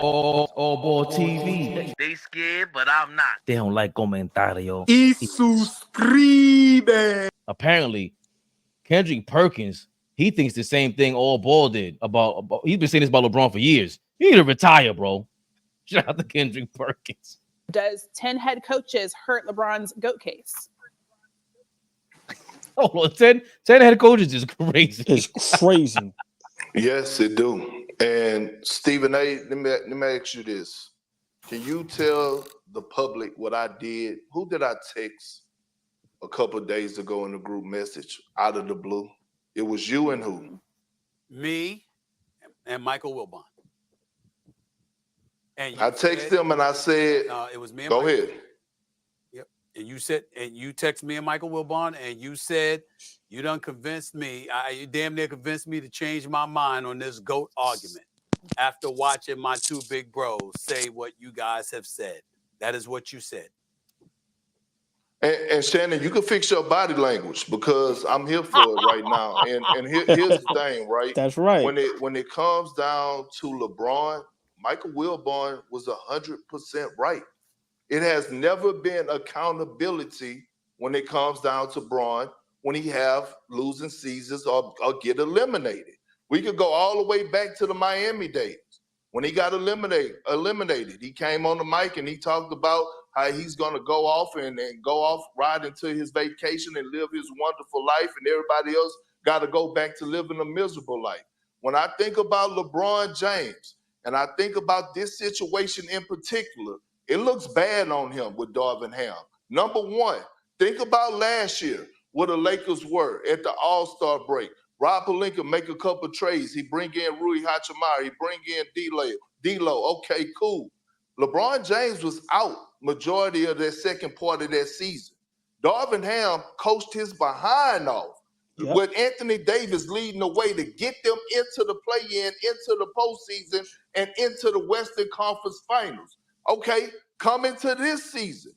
AllBall TV. They scared, but I'm not. They don't like comentario. Y suscribe. Apparently, Kendrick Perkins, he thinks the same thing AllBall did about he's been saying this about LeBron for years. You need to retire, bro. Shout out to Kendrick Perkins. Does 10 head coaches hurt LeBron's GOAT case? Oh, 10 head coaches is crazy. It's crazy. Yes, it do. And Stephen A., let me ask you this. Can you tell the public what I did? Who did I text a couple of days ago in the group message out of the blue? It was you and who? Me and Michael Wilbon. And I texted him and I said, it was me and go Michael. ahead. Yep. And you said, and you texted me and Michael Wilbon, and you said, you done convinced me. You damn near convinced me to change my mind on this GOAT argument after watching my two big bros say what you guys have said. That is what you said. And Shannon, you can fix your body language because I'm here for it right now. And here's the thing, right? That's right. When it comes down to LeBron, Michael Wilbon was 100% right. It has never been accountability when it comes down to Bron when he have losing seasons or get eliminated. We could go all the way back to the Miami days when he got eliminated. He came on the mic and he talked about how he's going to go off and go off right into his vacation and live his wonderful life, and everybody else got to go back to living a miserable life. When I think about LeBron James and I think about this situation in particular, it looks bad on him with Darvin Ham. Number one, think about last year where the Lakers were at the All-Star break. Rob Pelinka make a couple of trades. He bring in Rui Hachimura. He bring in D'Lo. Okay, cool. LeBron James was out majority of that second part of that season. Darvin Ham coached his behind off with Anthony Davis leading the way to get them into the play-in, into the postseason, and into the Western Conference Finals. Okay, coming to this season,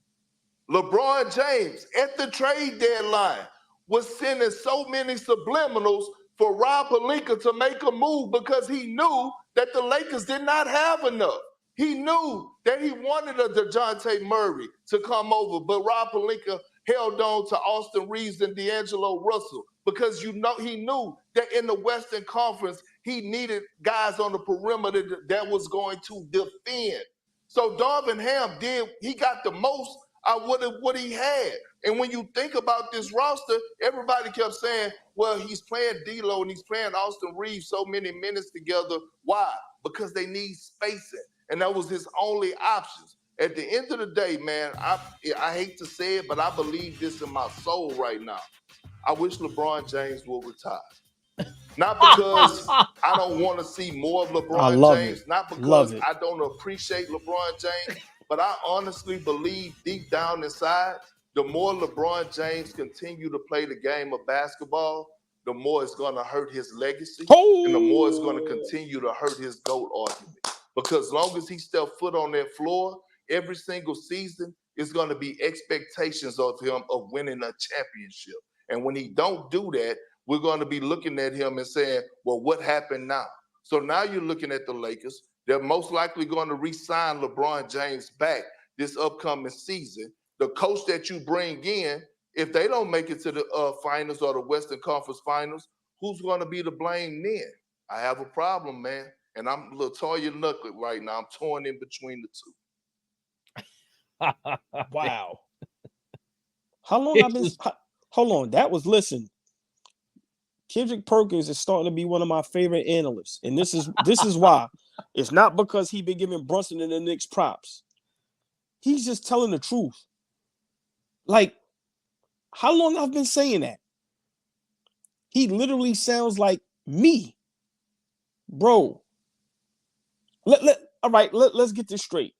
LeBron James at the trade deadline was sending so many subliminals for Rob Pelinka to make a move because he knew that the Lakers did not have enough. He knew that he wanted a DeJounte Murray to come over, but Rob Pelinka held on to Austin Reeves and D'Angelo Russell because he knew that in the Western Conference, he needed guys on the perimeter that was going to defend. So Darvin Ham he got the most out of what he had. And when you think about this roster, everybody kept saying, well, he's playing D'Lo and he's playing Austin Reeves so many minutes together. Why? Because they need spacing. And that was his only options. At the end of the day, man, I hate to say it, but I believe this in my soul right now. I wish LeBron James will retire. Not because I don't want to see more of LeBron James, not because I don't appreciate LeBron James, but I honestly believe deep down inside, the more LeBron James continue to play the game of basketball, the more it's going to hurt his legacy, and the more it's going to continue to hurt his GOAT argument. Because as long as he step foot on that floor, every single season is going to be expectations of him of winning a championship. And when he don't do that, we're going to be looking at him and saying, well, what happened now? So now you're looking at the Lakers. They're most likely going to re-sign LeBron James back this upcoming season. The coach that you bring in, if they don't make it to the finals or the Western Conference Finals, who's going to be to blame then? I have a problem, man. And I'm Latoya Knucklet right now. I'm torn in between the two. Wow. How long I've been? Hold on. That was Kendrick Perkins is starting to be one of my favorite analysts, and this is why. It's not because he been giving Brunson and the Knicks props. He's just telling the truth. Like, how long I've been saying that? He literally sounds like me, bro. All right, let's get this straight.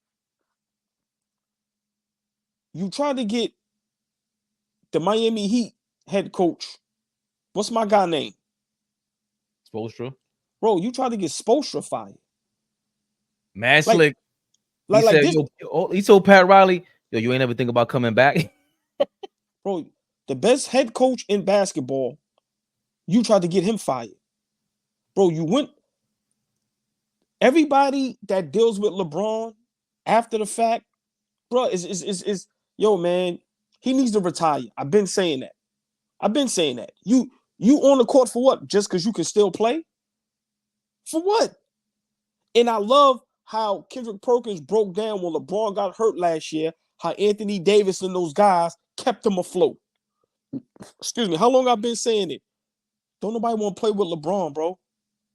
You tried to get the Miami Heat head coach. What's my guy name? Spoelstra. Bro, you tried to get Spoelstra fired. Mad slick. He told Pat Riley, yo, you ain't ever think about coming back? Bro, the best head coach in basketball, you tried to get him fired. Bro, you went Everybody that deals with LeBron after the fact, bro, is yo, man, he needs to retire. I've been saying that. You on the court for what? Just because you can still play? For what? And I love how Kendrick Perkins broke down when LeBron got hurt last year, how Anthony Davis and those guys kept him afloat. Excuse me, how long I've been saying it? Don't nobody want to play with LeBron, bro.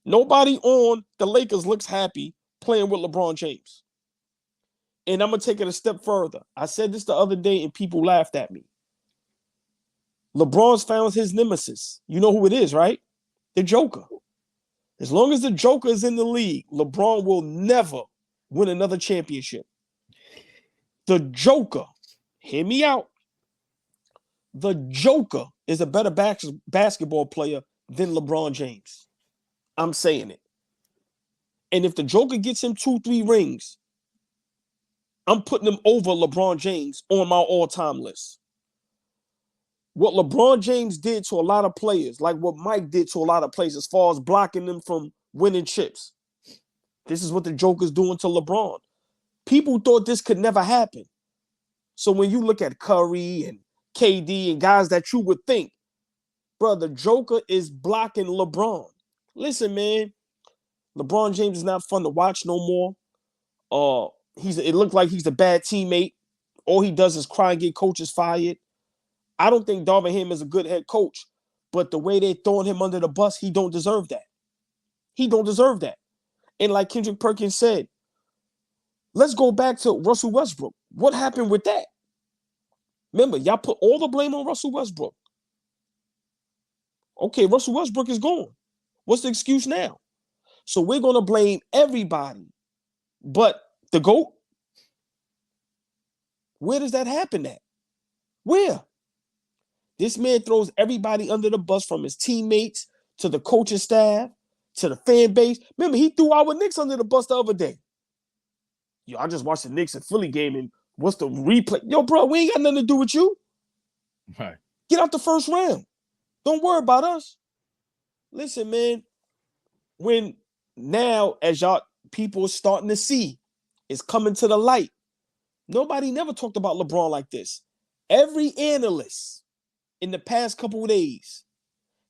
Nobody on the Lakers looks happy playing with LeBron James. And I'm going to take it a step further. I said this the other day and people laughed at me. LeBron's found his nemesis. You know who it is, right? The Joker. As long as the Joker is in the league, LeBron will never win another championship. The Joker, hear me out. The Joker is a better basketball player than LeBron James. I'm saying it. And if the Joker gets him 2-3 rings, I'm putting him over LeBron James on my all-time list. What LeBron James did to a lot of players, like what Mike did to a lot of players as far as blocking them from winning chips, this is what the Joker's doing to LeBron. People thought this could never happen. So when you look at Curry and KD and guys that you would think, bro, the Joker is blocking LeBron. Listen, man, LeBron James is not fun to watch no more. It looked like he's a bad teammate. All he does is cry and get coaches fired. I don't think Darvin Ham is a good head coach, but the way they're throwing him under the bus, he don't deserve that. He don't deserve that. And like Kendrick Perkins said, let's go back to Russell Westbrook. What happened with that? Remember, y'all put all the blame on Russell Westbrook. Okay, Russell Westbrook is gone. What's the excuse now? So we're going to blame everybody but the GOAT. Where does that happen at? Where? This man throws everybody under the bus, from his teammates to the coaching staff to the fan base. Remember, he threw our Knicks under the bus the other day. Yo, I just watched the Knicks and Philly game, and what's the replay? Yo, bro, we ain't got nothing to do with you. Right. Get out the first round. Don't worry about us. Listen, man, when now, as y'all people are starting to see, it's coming to the light. Nobody never talked about LeBron like this. Every analyst in the past couple of days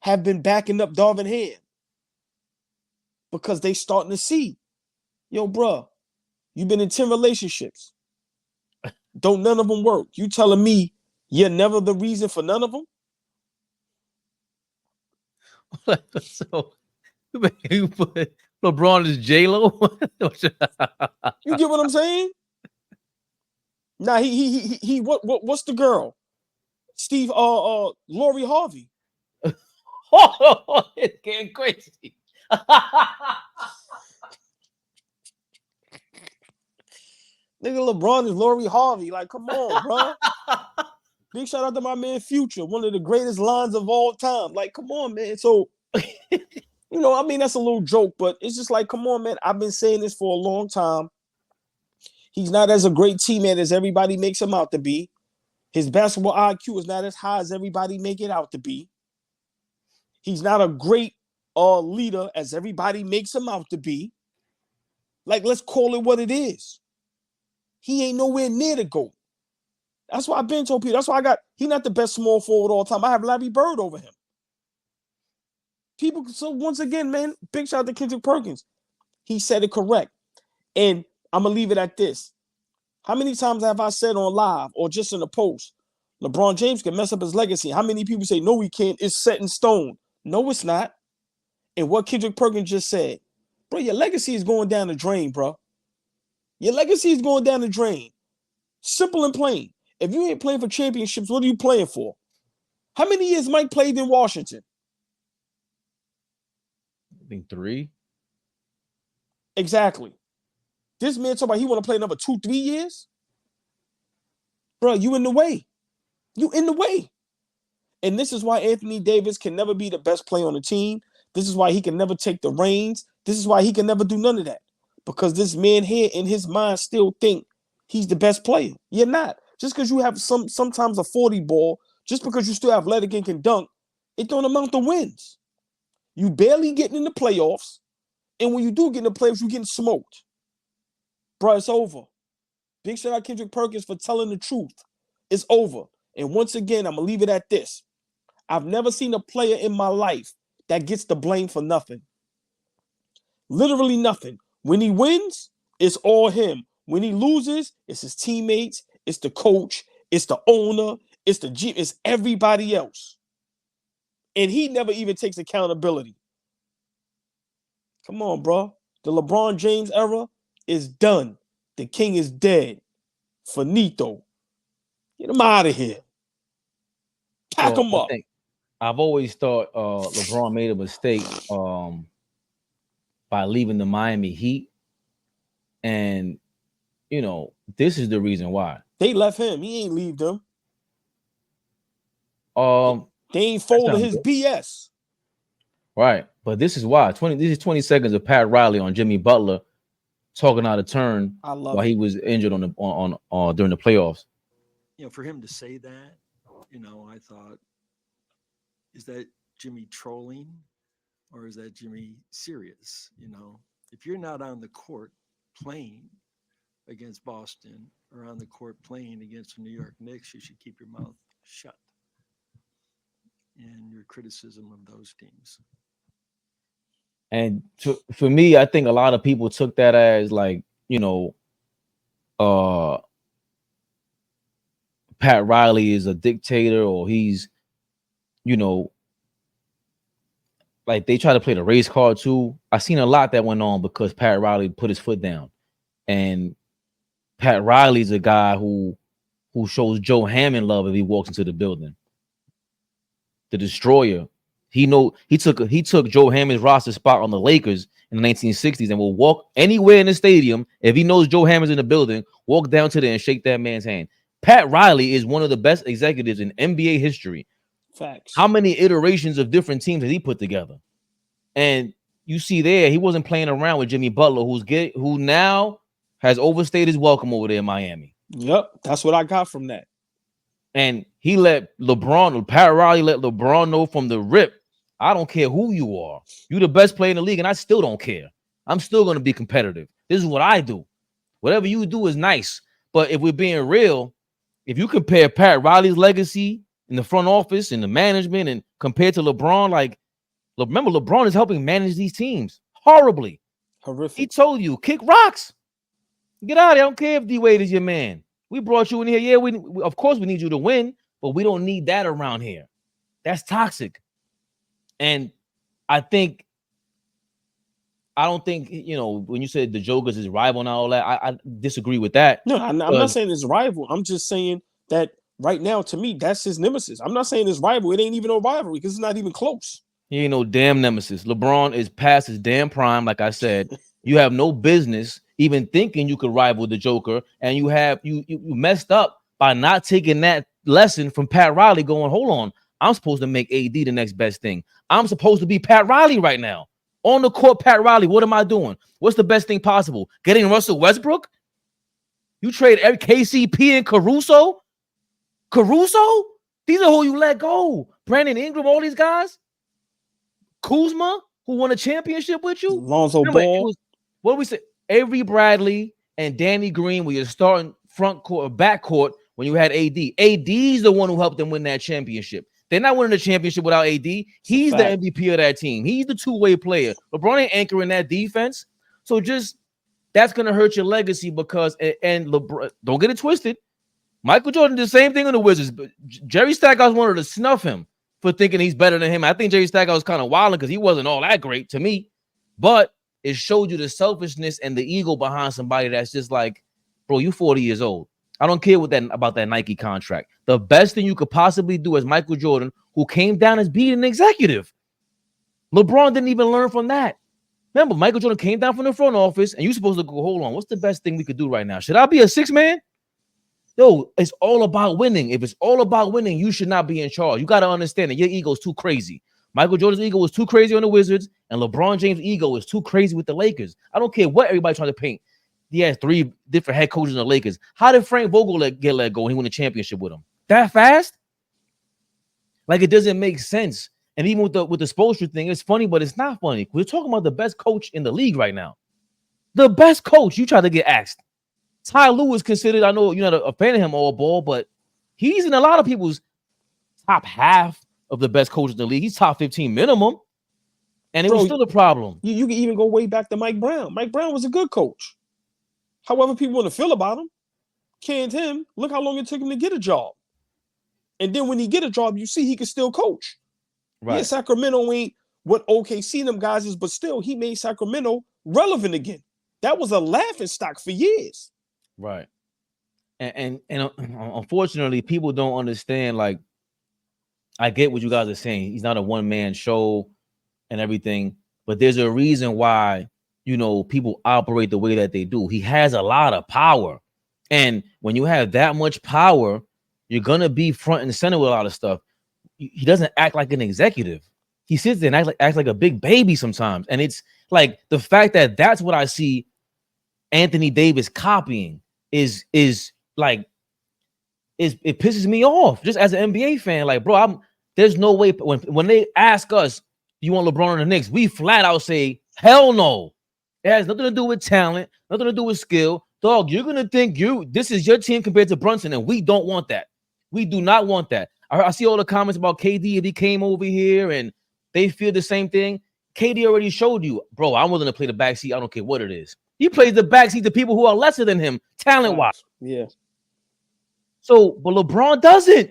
have been backing up Darvin Ham because they starting to see, yo, bro, you've been in 10 relationships. Don't none of them work. You telling me you're never the reason for none of them? So you put LeBron as J-Lo? You get what I'm saying? Nah, he what's the girl? Steve Lori Harvey. Oh, it's getting crazy. Nigga, LeBron is Lori Harvey. Like, come on, bro. Big shout out to my man Future, one of the greatest lines of all time. Like, come on, man. So, you know, I mean, that's a little joke, but it's just like, come on, man. I've been saying this for a long time. He's not as a great teammate as everybody makes him out to be. His basketball IQ is not as high as everybody make it out to be. He's not a great leader as everybody makes him out to be. Like, let's call it what it is. He ain't nowhere near the GOAT. That's why I've been told people. That's why he's not the best small forward all time. I have Larry Bird over him. People, so once again, man, big shout out to Kendrick Perkins. He said it correct. And I'm going to leave it at this. How many times have I said on live or just in a post, LeBron James can mess up his legacy? How many people say, no, he can't. It's set in stone. No, it's not. And what Kendrick Perkins just said, bro, your legacy is going down the drain, bro. Your legacy is going down the drain. Simple and plain. If you ain't playing for championships, what are you playing for? How many years Mike played in Washington? I think 3. Exactly. This man talking about he want to play another 2-3 years? Bro, you in the way. You in the way. And this is why Anthony Davis can never be the best player on the team. This is why he can never take the reins. This is why he can never do none of that. Because this man here in his mind still think he's the best player. You're not. Just because you have sometimes a 40 ball, just because you still athletic and can dunk, it don't amount to wins. You barely getting in the playoffs. And when you do get in the playoffs, you're getting smoked. Bro, it's over. Big shout out Kendrick Perkins for telling the truth. It's over. And once again, I'm going to leave it at this. I've never seen a player in my life that gets the blame for nothing. Literally nothing. When he wins, it's all him. When he loses, it's his teammates, it's the coach, it's the owner, it's the G, it's everybody else. And he never even takes accountability. Come on, bro. The LeBron James era is done. The king is dead. Finito. Get him out of here. Pack him up. I've always thought LeBron made a mistake by leaving the Miami Heat. And, you know, this is the reason why. They left him. He ain't leave them. They ain't folded his BS. Right. But this is why. This is 20 seconds of Pat Riley on Jimmy Butler talking out of turn while he was injured on during the playoffs. You know, for him to say that, you know, I thought, is that Jimmy trolling or is that Jimmy serious? You know, if you're not on the court playing against Boston or on the court playing against the New York Knicks, you should keep your mouth shut. And your criticism of those teams. And for me, I think a lot of people took that as like, you know, Pat Riley is a dictator, or he's, you know, like they try to play the race card too. I seen a lot that went on because Pat Riley put his foot down, and Pat Riley's a guy who shows Joe Hammond love if he walks into the building. The destroyer. He took Joe Hammond's roster spot on the Lakers in the 1960s and will walk anywhere in the stadium if he knows Joe Hammond's in the building, walk down to there and shake that man's hand. Pat Riley is one of the best executives in NBA history. Facts. How many iterations of different teams has he put together? And you see there, he wasn't playing around with Jimmy Butler, who now has overstayed his welcome over there in Miami. Yep, that's what I got from that. And he let Pat Riley let LeBron know from the rip, I don't care who you are. You're the best player in the league, and I still don't care. I'm still going to be competitive. This is what I do. Whatever you do is nice. But if we're being real, if you compare Pat Riley's legacy in the front office and the management and compared to LeBron, like, remember, LeBron is helping manage these teams horribly. Horrific. He told you, kick rocks. Get out of here. I don't care if D-Wade is your man. We brought you in here. Yeah, we of course we need you to win, but we don't need that around here. That's toxic. And I don't think, you know, when you said the Joker's his rival and all that, I disagree with that. No, I'm not saying his rival. I'm just saying that right now, to me, that's his nemesis. I'm not saying his rival. It ain't even a rivalry because it's not even close. He ain't no damn nemesis. LeBron is past his damn prime, like I said. You have no business even thinking you could rival the Joker, and you messed up by not taking that lesson from Pat Riley going, hold on, I'm supposed to make AD the next best thing. I'm supposed to be Pat Riley right now. On the court, Pat Riley, what am I doing? What's the best thing possible? Getting Russell Westbrook? You trade KCP and Caruso? Caruso? These are who you let go. Brandon Ingram, all these guys? Kuzma, who won a championship with you? Lonzo Ball. What did we say? Avery Bradley and Danny Green were your starting front court or back court when you had AD. AD's the one who helped them win that championship. They're not winning the championship without AD. He's the MVP of that team. He's the two-way player. LeBron ain't anchoring that defense. So just that's going to hurt your legacy because, and LeBron, don't get it twisted. Michael Jordan did the same thing on the Wizards, but Jerry Stackhouse wanted to snuff him for thinking he's better than him. I think Jerry Stackhouse was kind of wilding because he wasn't all that great to me, but it showed you the selfishness and the ego behind somebody that's just like, bro, you 40 years old. I don't care about that Nike contract. The best thing you could possibly do as Michael Jordan, who came down as being an executive. LeBron didn't even learn from that. Remember, Michael Jordan came down from the front office, and you're supposed to go, hold on, what's the best thing we could do right now? Should I be a six man? Yo, it's all about winning. If it's all about winning, you should not be in charge. You got to understand that your ego is too crazy. Michael Jordan's ego was too crazy on the Wizards, and LeBron James' ego is too crazy with the Lakers. I don't care what everybody's trying to paint. He has 3 different head coaches in the Lakers. How did Frank Vogel get let go when he won a championship with him? That fast? Like, it doesn't make sense. And even with the Spoelstra thing, it's funny, but it's not funny. We're talking about the best coach in the league right now. The best coach. You try to get asked. Ty Lue is considered, I know you're not a fan of him AllBall, but he's in a lot of people's top half of the best coaches in the league. He's top 15 minimum. And it was still a problem. You can even go way back to Mike Brown. Mike Brown was a good coach. However people want to feel about him, canned him. Look how long it took him to get a job. And then when he get a job, you see he can still coach. Right. Yeah, Sacramento ain't what OKC them guys is, but still he made Sacramento relevant again. That was a laughing stock for years. Right. And unfortunately, people don't understand. Like, I get what you guys are saying. He's not a one-man show and everything, but there's a reason why, people operate the way that they do. He has a lot of power. And when you have that much power, you're going to be front and center with a lot of stuff. He doesn't act like an executive. He sits there and acts like a big baby sometimes. And it's like the fact that that's what I see Anthony Davis copying is like, it pisses me off just as an NBA fan. Like, bro, there's no way when they ask us, do you want LeBron on the Knicks? We flat out say, hell no. It has nothing to do with talent, nothing to do with skill. Dog, you're gonna think this is your team compared to Brunson, and we don't want that. We do not want that. I see all the comments about KD if he came over here and they feel the same thing. KD already showed you, bro, I'm willing to play the backseat. I don't care what it is. He plays the backseat to people who are lesser than him, talent-wise. Yeah. So, but LeBron doesn't.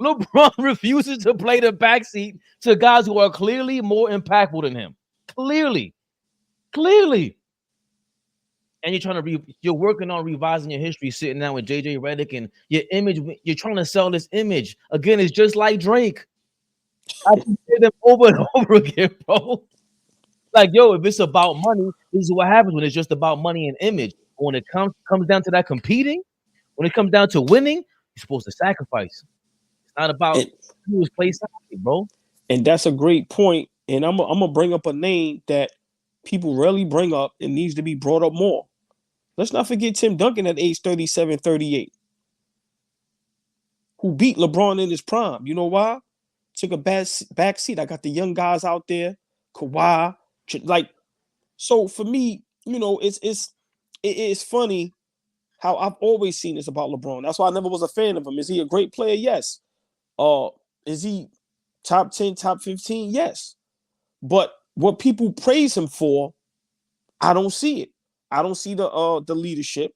LeBron refuses to play the backseat to guys who are clearly more impactful than him. Clearly. And you're working on revising your history, sitting down with JJ Redick and your image. You're trying to sell this image. Again, it's just like Drake. I can say them over and over again, bro. Like, yo, if it's about money, this is what happens when it's just about money and image. When it comes down to that competing, when it comes down to winning, you're supposed to sacrifice. It's not about who was play soccer, bro. And that's a great point. And I'm gonna bring up a name that people rarely bring up and needs to be brought up more. Let's not forget Tim Duncan at age 37, 38, who beat LeBron in his prime. You know why? Took a back seat. I got the young guys out there, Kawhi. Like, so for me, it's funny how I've always seen this about LeBron. That's why I never was a fan of him. Is he a great player? Yes. Is he top 10, top 15? Yes. But what people praise him for, I don't see it. I don't see the leadership.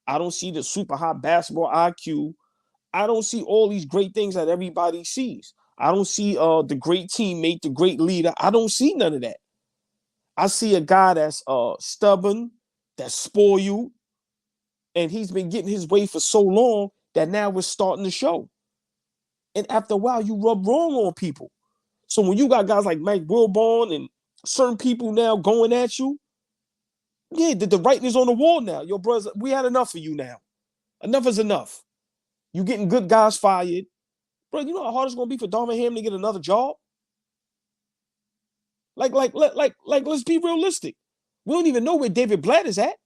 I don't see the super high basketball IQ. I don't see all these great things that everybody sees. I don't see the great teammate, the great leader. I don't see none of that. I see a guy that's stubborn, that's spoiled, and he's been getting his way for so long that now we're starting to show. And after a while, you rub wrong on people. So when you got guys like Mike Wilbon and certain people now going at you, yeah, the writing is on the wall now. Yo, brothers, we had enough of you now. Enough is enough. You getting good guys fired. Bro, you know how hard it's going to be for Darvin Ham to get another job? Like, let's be realistic. We don't even know where David Blatt is at.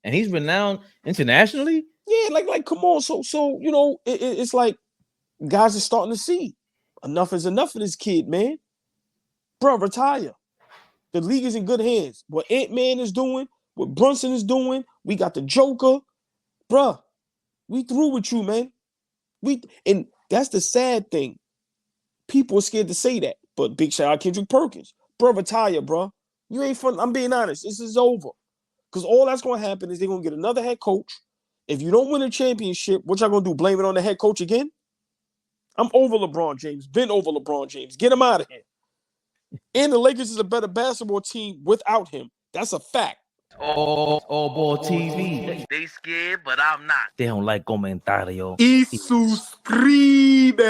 And he's renowned internationally? Yeah, like, come on. So it's like guys are starting to see enough is enough of this kid, man. Bro, retire. The league is in good hands. What Ant-Man is doing, what Brunson is doing, we got the Joker. Bro, we through with you, man. And that's the sad thing. People are scared to say that. But big shout out Kendrick Perkins. Bro, retire, bro. You ain't fun. I'm being honest. This is over. Because all that's going to happen is they're going to get another head coach. If you don't win a championship, what y'all going to do? Blame it on the head coach again? I'm over LeBron James. Been over LeBron James. Get him out of here. And the Lakers is a better basketball team without him. That's a fact. AllBall TV. They scared, but I'm not. They don't like comentario. Y suscribe.